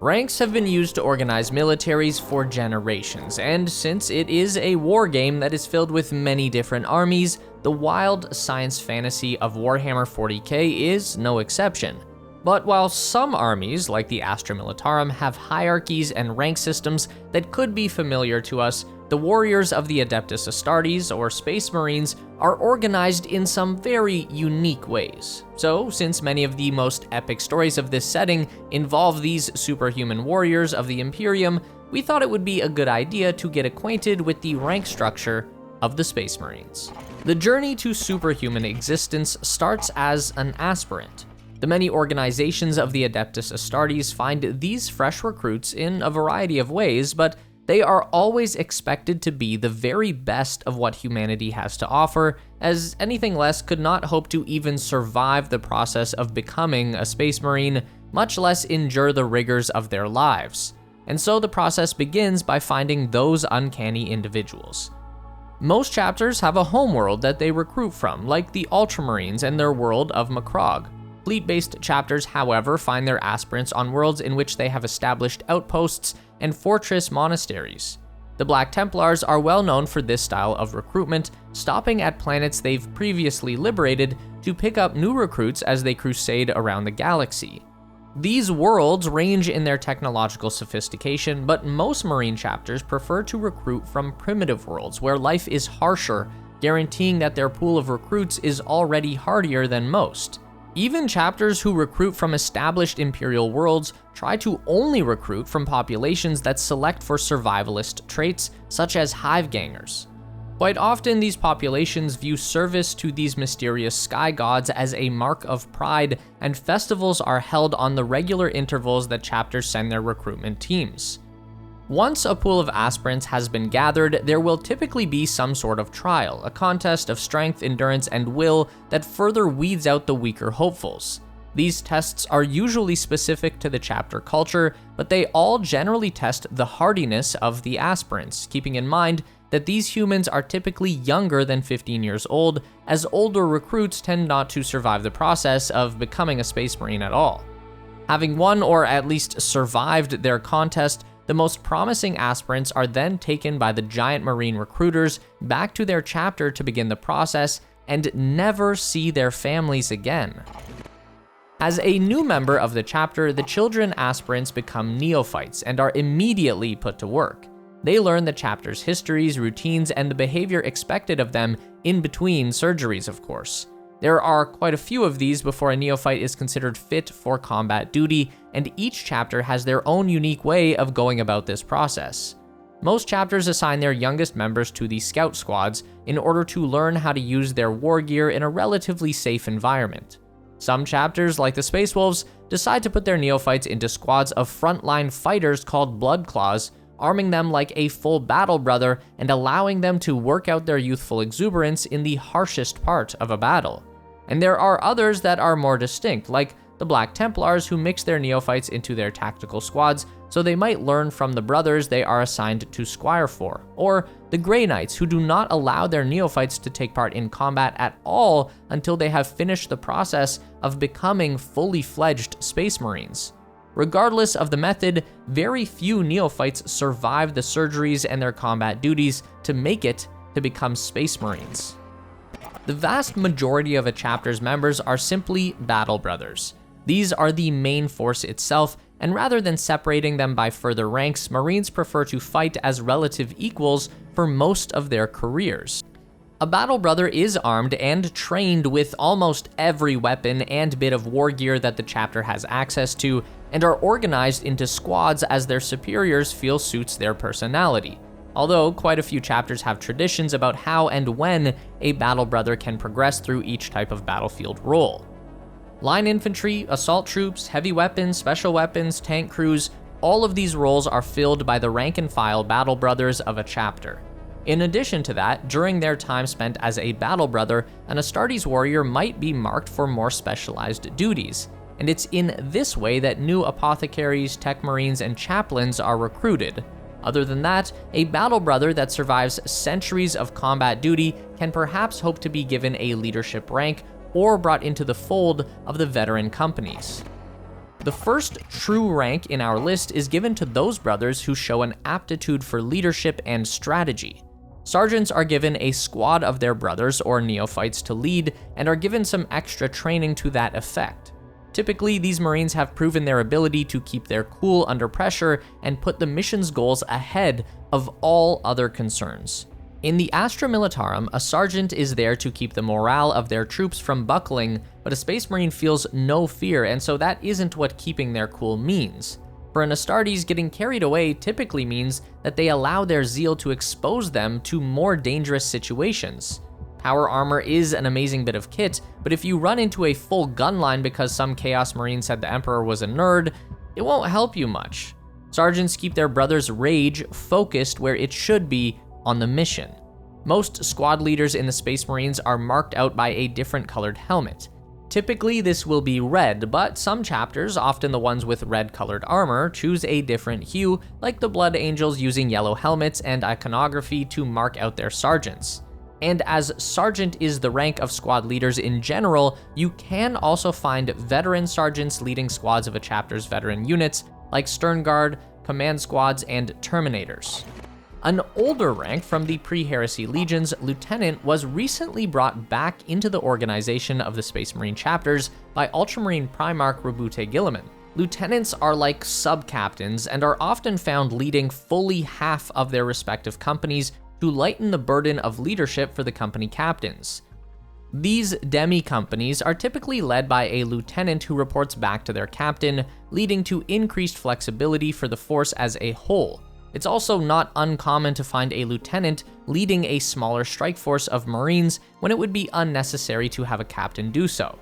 Ranks have been used to organize militaries for generations, and since it is a war game that is filled with many different armies, the wild science fantasy of Warhammer 40k is no exception. But while some armies, like the Astra Militarum, have hierarchies and rank systems that could be familiar to us, the warriors of the Adeptus Astartes, or Space Marines, are organized in some very unique ways. So, since many of the most epic stories of this setting involve these superhuman warriors of the Imperium, we thought it would be a good idea to get acquainted with the rank structure of the Space Marines. The journey to superhuman existence starts as an aspirant. The many organizations of the Adeptus Astartes find these fresh recruits in a variety of ways, but they are always expected to be the very best of what humanity has to offer, as anything less could not hope to even survive the process of becoming a Space Marine, much less endure the rigors of their lives. And so the process begins by finding those uncanny individuals. Most chapters have a homeworld that they recruit from, like the Ultramarines and their world of Macrog. Fleet-based chapters, however, find their aspirants on worlds in which they have established outposts and fortress monasteries. The Black Templars are well known for this style of recruitment, stopping at planets they've previously liberated to pick up new recruits as they crusade around the galaxy. These worlds range in their technological sophistication, but most Marine chapters prefer to recruit from primitive worlds where life is harsher, guaranteeing that their pool of recruits is already hardier than most. Even chapters who recruit from established Imperial worlds try to only recruit from populations that select for survivalist traits, such as hive-gangers. Quite often, these populations view service to these mysterious sky gods as a mark of pride, and festivals are held on the regular intervals that chapters send their recruitment teams. Once a pool of aspirants has been gathered, there will typically be some sort of trial, a contest of strength, endurance, and will that further weeds out the weaker hopefuls. These tests are usually specific to the chapter culture, but they all generally test the hardiness of the aspirants, keeping in mind that these humans are typically younger than 15 years old, as older recruits tend not to survive the process of becoming a Space Marine at all. Having won or at least survived their contest, the most promising aspirants are then taken by the giant Marine recruiters back to their chapter to begin the process and never see their families again. As a new member of the chapter, the children aspirants become neophytes and are immediately put to work. They learn the chapter's histories, routines, and the behavior expected of them in between surgeries, of course. There are quite a few of these before a neophyte is considered fit for combat duty, and each chapter has their own unique way of going about this process. Most chapters assign their youngest members to the scout squads in order to learn how to use their war gear in a relatively safe environment. Some chapters, like the Space Wolves, decide to put their neophytes into squads of frontline fighters called Blood Claws, arming them like a full battle brother and allowing them to work out their youthful exuberance in the harshest part of a battle. And there are others that are more distinct, like the Black Templars, who mix their neophytes into their tactical squads so they might learn from the brothers they are assigned to squire for, or the Grey Knights, who do not allow their neophytes to take part in combat at all until they have finished the process of becoming fully fledged Space Marines. Regardless of the method, very few neophytes survive the surgeries and their combat duties to make it to become Space Marines. The vast majority of a chapter's members are simply battle brothers. These are the main force itself, and rather than separating them by further ranks, Marines prefer to fight as relative equals for most of their careers. A battle brother is armed and trained with almost every weapon and bit of war gear that the chapter has access to, and are organized into squads as their superiors feel suits their personality. Although quite a few chapters have traditions about how and when a battle brother can progress through each type of battlefield role. Line infantry, assault troops, heavy weapons, special weapons, tank crews, all of these roles are filled by the rank and file battle brothers of a chapter. In addition to that, during their time spent as a battle brother, an Astartes warrior might be marked for more specialized duties, and it's in this way that new apothecaries, tech marines, and chaplains are recruited. Other than that, a battle brother that survives centuries of combat duty can perhaps hope to be given a leadership rank or brought into the fold of the veteran companies. The first true rank in our list is given to those brothers who show an aptitude for leadership and strategy. Sergeants are given a squad of their brothers or neophytes to lead and are given some extra training to that effect. Typically, these Marines have proven their ability to keep their cool under pressure and put the mission's goals ahead of all other concerns. In the Astra Militarum, a sergeant is there to keep the morale of their troops from buckling, but a Space Marine feels no fear, and so that isn't what keeping their cool means. For an Astartes, getting carried away typically means that they allow their zeal to expose them to more dangerous situations. Power armor is an amazing bit of kit, but if you run into a full gun line because some Chaos Marine said the Emperor was a nerd, it won't help you much. Sergeants keep their brothers' rage focused where it should be, on the mission. Most squad leaders in the Space Marines are marked out by a different colored helmet. Typically this will be red, but some chapters, often the ones with red colored armor, choose a different hue, like the Blood Angels using yellow helmets and iconography to mark out their sergeants. And as sergeant is the rank of squad leaders in general, you can also find veteran sergeants leading squads of a chapter's veteran units, like Stern Guard, command squads, and terminators. An older rank from the pre-Heresy Legions, Lieutenant, was recently brought back into the organization of the Space Marine chapters by Ultramarine Primarch Rabute Guilliman. Lieutenants are like sub-captains and are often found leading fully half of their respective companies to lighten the burden of leadership for the company captains. These demi-companies are typically led by a lieutenant who reports back to their captain, leading to increased flexibility for the force as a whole. It's also not uncommon to find a lieutenant leading a smaller strike force of Marines when it would be unnecessary to have a captain do so.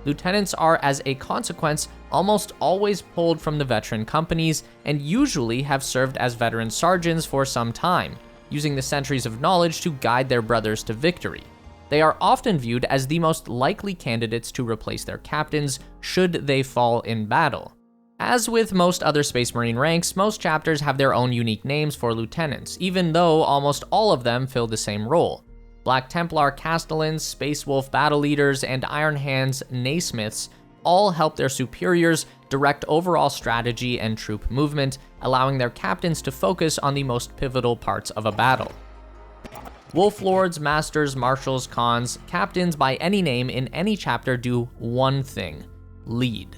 Lieutenants are, as a consequence, almost always pulled from the veteran companies and usually have served as veteran sergeants for some time, using the centuries of knowledge to guide their brothers to victory. They are often viewed as the most likely candidates to replace their captains should they fall in battle. As with most other Space Marine ranks, most chapters have their own unique names for lieutenants, even though almost all of them fill the same role. Black Templar Castellans, Space Wolf Battle Leaders, and Iron Hands Naismiths all help their superiors direct overall strategy and troop movement, allowing their captains to focus on the most pivotal parts of a battle. Wolf Lords, Masters, Marshals, Khans, captains by any name in any chapter do one thing: lead.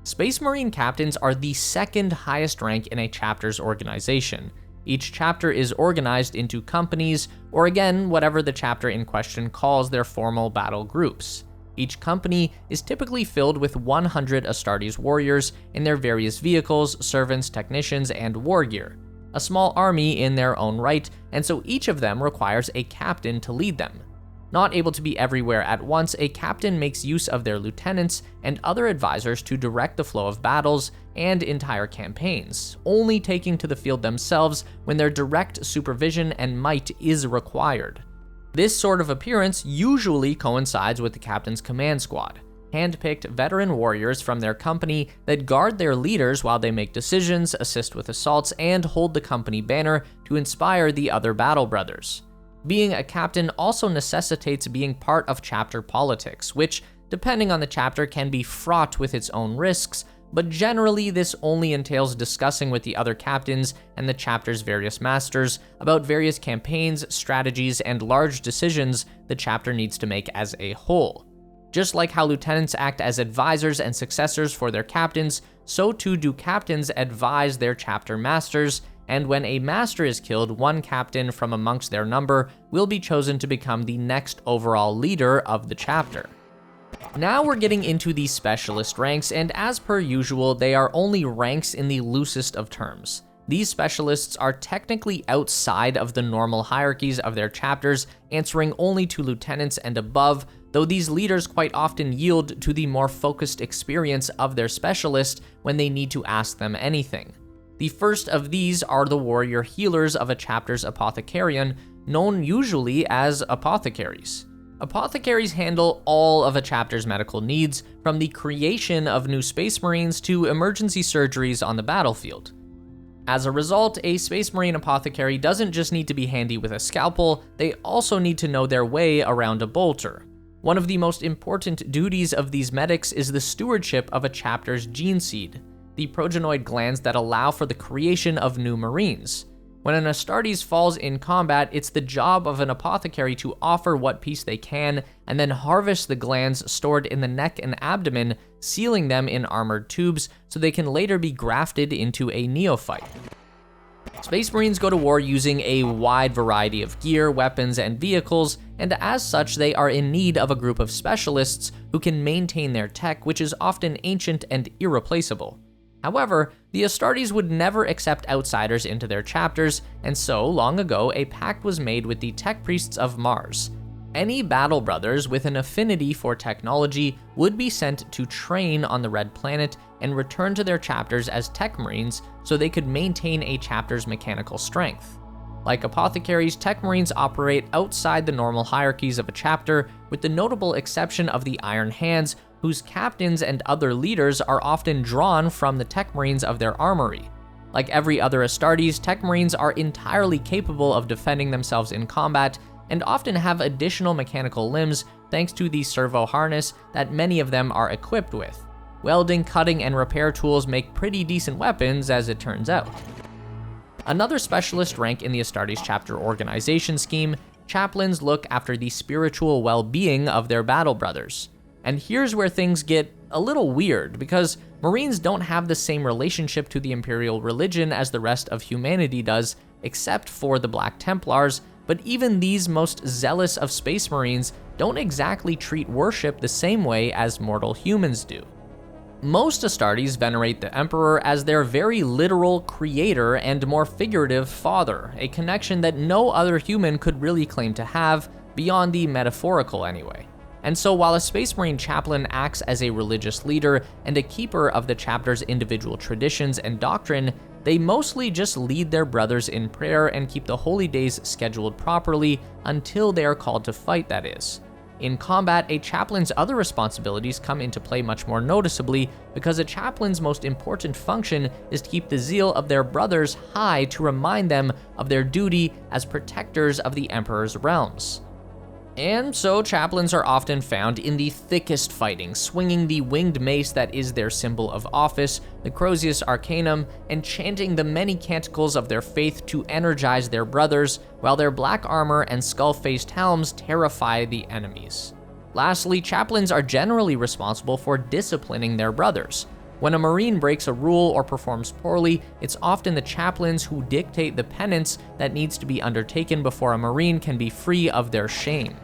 Space Marine captains are the second highest rank in a chapter's organization. Each chapter is organized into companies, or again, whatever the chapter in question calls their formal battle groups. Each company is typically filled with 100 Astartes warriors in their various vehicles, servants, technicians, and war gear. A small army in their own right, and so each of them requires a captain to lead them. Not able to be everywhere at once, a captain makes use of their lieutenants and other advisors to direct the flow of battles and entire campaigns, only taking to the field themselves when their direct supervision and might is required. This sort of appearance usually coincides with the captain's command squad, hand-picked veteran warriors from their company that guard their leaders while they make decisions, assist with assaults, and hold the company banner to inspire the other battle brothers. Being a captain also necessitates being part of chapter politics, which, depending on the chapter, can be fraught with its own risks, but generally this only entails discussing with the other captains and the chapter's various masters about various campaigns, strategies, and large decisions the chapter needs to make as a whole. Just like how lieutenants act as advisors and successors for their captains, so too do captains advise their chapter masters, and when a master is killed, one captain from amongst their number will be chosen to become the next overall leader of the chapter. Now we're getting into the specialist ranks, and as per usual, they are only ranks in the loosest of terms. These specialists are technically outside of the normal hierarchies of their chapters, answering only to lieutenants and above, though these leaders quite often yield to the more focused experience of their specialist when they need to ask them anything. The first of these are the warrior healers of a chapter's Apothecarian, known usually as Apothecaries. Apothecaries handle all of a chapter's medical needs, from the creation of new Space Marines to emergency surgeries on the battlefield. As a result, a Space Marine Apothecary doesn't just need to be handy with a scalpel, they also need to know their way around a bolter. One of the most important duties of these medics is the stewardship of a chapter's gene seed, the progenoid glands that allow for the creation of new Marines. When an Astartes falls in combat, it's the job of an apothecary to offer what peace they can and then harvest the glands stored in the neck and abdomen, sealing them in armored tubes so they can later be grafted into a neophyte. Space Marines go to war using a wide variety of gear, weapons, and vehicles, and as such, they are in need of a group of specialists who can maintain their tech, which is often ancient and irreplaceable. However, the Astartes would never accept outsiders into their chapters, and so, long ago, a pact was made with the Tech Priests of Mars. Any battle brothers with an affinity for technology would be sent to train on the Red Planet and return to their chapters as Tech Marines so they could maintain a chapter's mechanical strength. Like apothecaries, Tech Marines operate outside the normal hierarchies of a chapter, with the notable exception of the Iron Hands, whose captains and other leaders are often drawn from the Tech Marines of their armory. Like every other Astartes, Tech Marines are entirely capable of defending themselves in combat, and often have additional mechanical limbs thanks to the servo harness that many of them are equipped with. Welding, cutting, and repair tools make pretty decent weapons, as it turns out. Another specialist rank in the Astartes chapter organization scheme, chaplains look after the spiritual well-being of their battle brothers. And here's where things get a little weird, because Marines don't have the same relationship to the Imperial religion as the rest of humanity does, except for the Black Templars, but even these most zealous of Space Marines don't exactly treat worship the same way as mortal humans do. Most Astartes venerate the Emperor as their very literal creator and more figurative father, a connection that no other human could really claim to have, beyond the metaphorical anyway. And so while a Space Marine chaplain acts as a religious leader and a keeper of the chapter's individual traditions and doctrine, they mostly just lead their brothers in prayer and keep the holy days scheduled properly until they are called to fight, that is. In combat, a chaplain's other responsibilities come into play much more noticeably, because a chaplain's most important function is to keep the zeal of their brothers high to remind them of their duty as protectors of the Emperor's realms. And so chaplains are often found in the thickest fighting, swinging the winged mace that is their symbol of office, the Crozius Arcanum, and chanting the many canticles of their faith to energize their brothers, while their black armor and skull-faced helms terrify the enemies. Lastly, chaplains are generally responsible for disciplining their brothers. When a Marine breaks a rule or performs poorly, it's often the chaplains who dictate the penance that needs to be undertaken before a Marine can be free of their shame.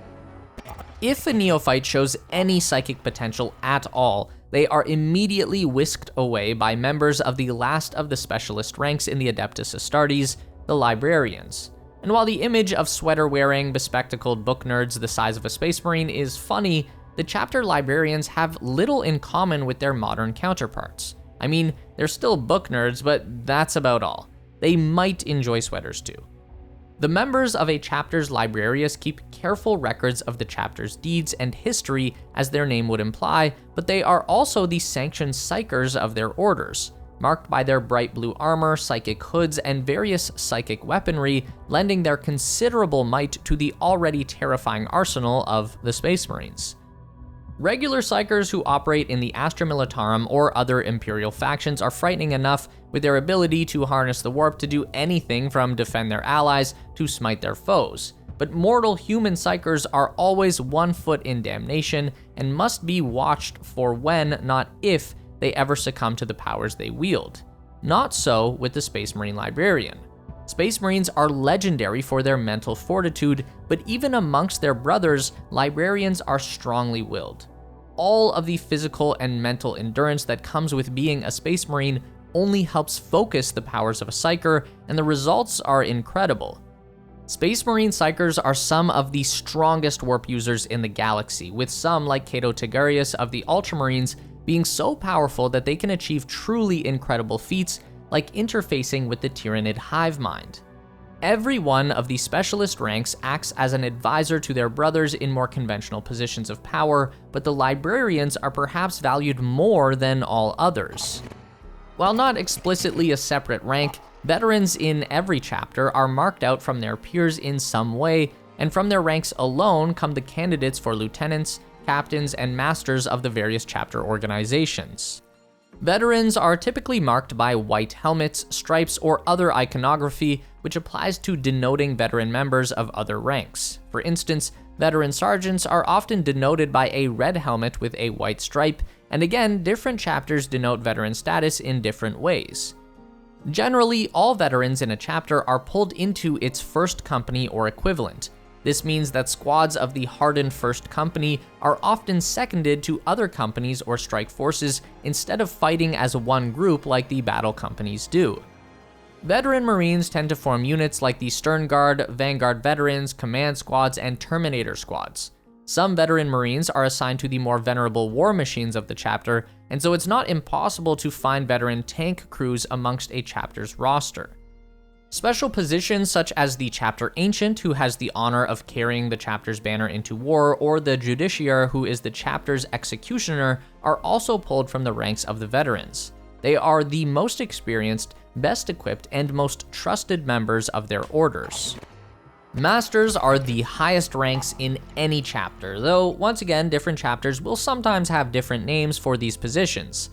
If a neophyte shows any psychic potential at all, they are immediately whisked away by members of the last of the specialist ranks in the Adeptus Astartes, the Librarians. And while the image of sweater-wearing, bespectacled book nerds the size of a Space Marine is funny, the chapter librarians have little in common with their modern counterparts. I mean, they're still book nerds, but that's about all. They might enjoy sweaters too. The members of a chapter's librarius keep careful records of the chapter's deeds and history, as their name would imply, but they are also the sanctioned psychers of their orders, marked by their bright blue armor, psychic hoods, and various psychic weaponry, lending their considerable might to the already terrifying arsenal of the Space Marines. Regular psychers who operate in the Astra Militarum or other Imperial factions are frightening enough, with their ability to harness the warp to do anything from defend their allies to smite their foes. But mortal human psychers are always 1 foot in damnation and must be watched for when, not if, they ever succumb to the powers they wield. Not so with the Space Marine Librarian. Space Marines are legendary for their mental fortitude, but even amongst their brothers, librarians are strongly willed. All of the physical and mental endurance that comes with being a Space Marine only helps focus the powers of a psyker, and the results are incredible. Space Marine psychers are some of the strongest warp users in the galaxy, with some, like Cato Tigurius of the Ultramarines, being so powerful that they can achieve truly incredible feats, like interfacing with the Tyranid hive mind. Every one of the specialist ranks acts as an advisor to their brothers in more conventional positions of power, but the librarians are perhaps valued more than all others. While not explicitly a separate rank, veterans in every chapter are marked out from their peers in some way, and from their ranks alone come the candidates for lieutenants, captains, and masters of the various chapter organizations. Veterans are typically marked by white helmets, stripes, or other iconography, which applies to denoting veteran members of other ranks. For instance, veteran sergeants are often denoted by a red helmet with a white stripe, and again, different chapters denote veteran status in different ways. Generally, all veterans in a chapter are pulled into its first company or equivalent. This means that squads of the hardened first company are often seconded to other companies or strike forces instead of fighting as one group like the battle companies do. Veteran Marines tend to form units like the Stern Guard, Vanguard Veterans, Command Squads, and Terminator Squads. Some veteran Marines are assigned to the more venerable war machines of the chapter, and so it's not impossible to find veteran tank crews amongst a chapter's roster. Special positions such as the Chapter Ancient, who has the honor of carrying the chapter's banner into war, or the Justiciar, who is the chapter's executioner, are also pulled from the ranks of the veterans. They are the most experienced, best equipped, and most trusted members of their orders. Masters are the highest ranks in any chapter, though once again, different chapters will sometimes have different names for these positions.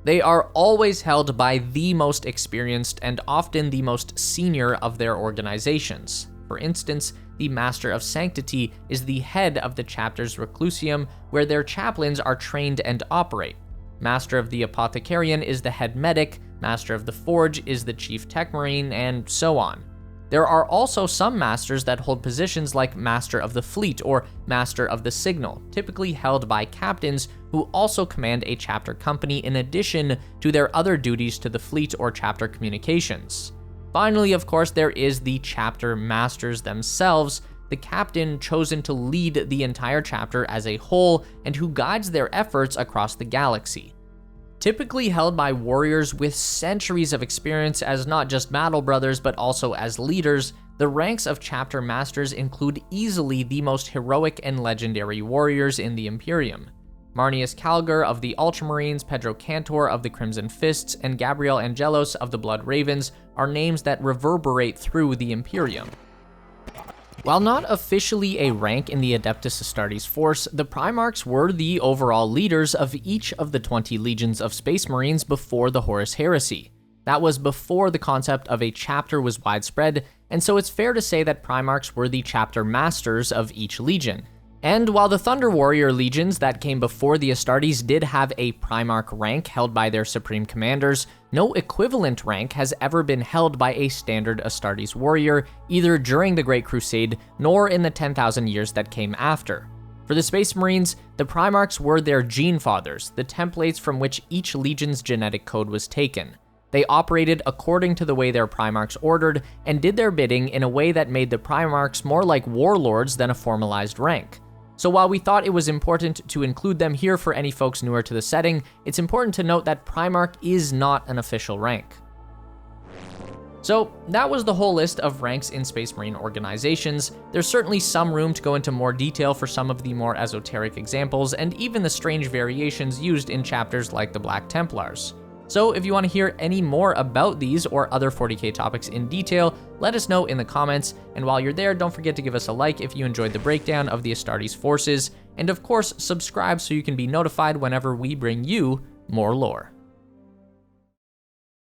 They are always held by the most experienced and often the most senior of their organizations. For instance, the Master of Sanctity is the head of the chapter's Reclusium, where their chaplains are trained and operate. Master of the Apothecarian is the head medic, Master of the Forge is the chief tech marine, and so on. There are also some masters that hold positions like Master of the Fleet or Master of the Signal, typically held by captains who also command a chapter company in addition to their other duties to the fleet or chapter communications. Finally, of course, there is the chapter masters themselves, the captain chosen to lead the entire chapter as a whole and who guides their efforts across the galaxy. Typically held by warriors with centuries of experience as not just battle brothers but also as leaders, the ranks of chapter masters include easily the most heroic and legendary warriors in the Imperium. Marnius Calgar of the Ultramarines, Pedro Cantor of the Crimson Fists, and Gabriel Angelos of the Blood Ravens are names that reverberate through the Imperium. While not officially a rank in the Adeptus Astartes force, the Primarchs were the overall leaders of each of the 20 legions of Space Marines before the Horus Heresy. That was before the concept of a chapter was widespread, and so it's fair to say that Primarchs were the chapter masters of each legion. And while the Thunder Warrior legions that came before the Astartes did have a Primarch rank held by their supreme commanders, no equivalent rank has ever been held by a standard Astartes warrior, either during the Great Crusade nor in the 10,000 years that came after. For the Space Marines, the Primarchs were their gene fathers, the templates from which each legion's genetic code was taken. They operated according to the way their Primarchs ordered and did their bidding in a way that made the Primarchs more like warlords than a formalized rank. So while we thought it was important to include them here for any folks newer to the setting, it's important to note that Primarch is not an official rank. So that was the whole list of ranks in Space Marine organizations. There's certainly some room to go into more detail for some of the more esoteric examples and even the strange variations used in chapters like the Black Templars. So if you want to hear any more about these or other 40k topics in detail, let us know in the comments, and while you're there, don't forget to give us a like if you enjoyed the breakdown of the Astartes forces, and of course, subscribe so you can be notified whenever we bring you more lore.